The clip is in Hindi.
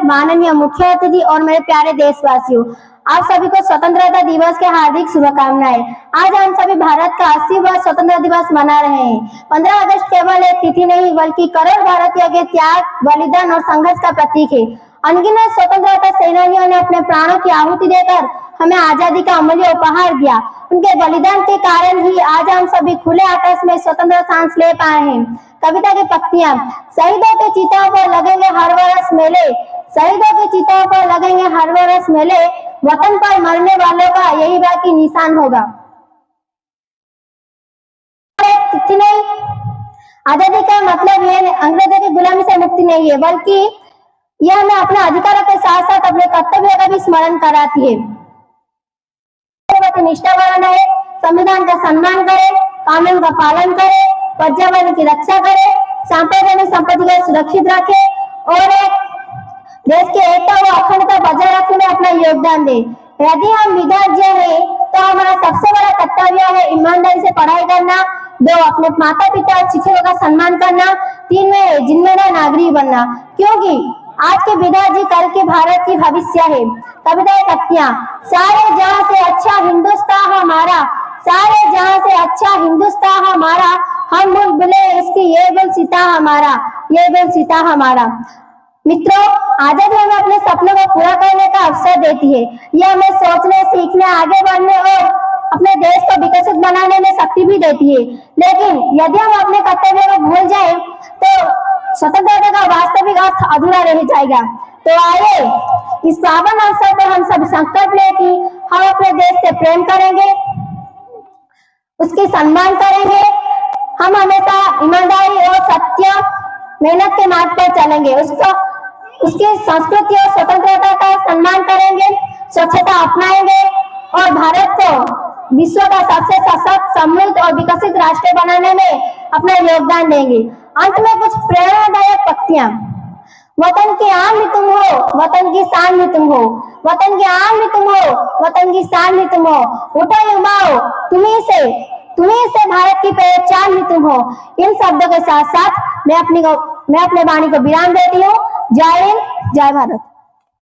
माननीय मुख्य अतिथि और मेरे प्यारे देशवासियों, आप सभी को स्वतंत्रता दिवस के हार्दिक शुभकामनाएं। आज हम सभी भारत का 80वां स्वतंत्रता दिवस मना रहे हैं। 15 अगस्त केवल एक तिथि नहीं बल्कि करोड़ भारतीयों के त्याग, बलिदान और संघर्ष का प्रतीक है। अनगिनत स्वतंत्रता सेनानियों ने अपने प्राणों की आहुति देकर हमें आजादी का अमूल्य उपहार दिया। उनके बलिदान के कारण ही आज हम सभी खुले आकाश में स्वतंत्र सांस ले पाए हैं। कविता की पंक्तियां। शहीदों के चिताओं पर लगेंगे हर वर्ष मेले, शहीदों के चिताओं पर लगेंगे हर वर्ष मेले, वतन पर मरने वालों का यही बाकी निशान होगा। तिथि नहीं, आजादी का मतलब यह अंग्रेजों की गुलामी से मुक्ति नहीं है, बल्कि यह हमें अपने अधिकारों के साथ साथ अपने कर्तव्यों का भी स्मरण कराती है। निष्ठावान है, संविधान का सम्मान करे, कानून का पालन करे, पर्यावरण की रक्षा करे, सार्वजनिक संपत्ति को सुरक्षित रखे और एक देश की एकता व अखंडता बजाय रखने में अपना योगदान दे। यदि हम विद्यार्थी हैं तो हमारा सबसे बड़ा कर्तव्य है ईमानदारी से पढ़ाई करना, 2 अपने माता पिता और शिक्षकों का सम्मान करना, 3 में जिम्मेदार नागरिक बनना, क्योंकि आज के विद्यार्थी कल के भारत की भविष्य है। कविता की पंक्तियां। सारे जहां से अच्छा हिंदुस्तान हमारा, सारे जहां से अच्छा हिंदुस्तान हमारा, हम बुलबुले इसकी ये गुलसिता हमारा, ये गुलसिता हमारा। मित्रों, आजादी हमें अपने सपनों को पूरा करने का अवसर देती है। यह हमें सोचने, सीखने, आगे बढ़ने और अपने देश को विकसित बनाने में शक्ति भी देती है। लेकिन यदि हम अपने कर्तव्यों को भूल जाएं, तो स्वतंत्रता का वास्तविक अर्थ अधूरा रह जाएगा। तो आइए इस पावन अवसर पर हम सब संकल्प लें कि हम अपने देश से प्रेम करेंगे, उसकी सम्मान करेंगे, हम हमेशा ईमानदारी और सत्य मेहनत के मार्ग पर चलेंगे, उसकी संस्कृति और स्वतंत्रता का सम्मान करेंगे, स्वच्छता अपनाएंगे और भारत को विश्व का सबसे सशक्त, समृद्ध और विकसित राष्ट्र बनाने में अपना योगदान देंगे। अंत में कुछ प्रेरणादायक पंक्तियां। वतन की आन भी तुम हो, वतन की शान भी तुम हो, वतन की आन भी तुम हो, वतन की शान भी तुम हो, उठो युवाओ तुम्ही से भारत की पहचान भी तुम हो। इन शब्दों के साथ साथ मैं अपने वाणी को विराम देती हूँ। जय हिंद, जय भारत।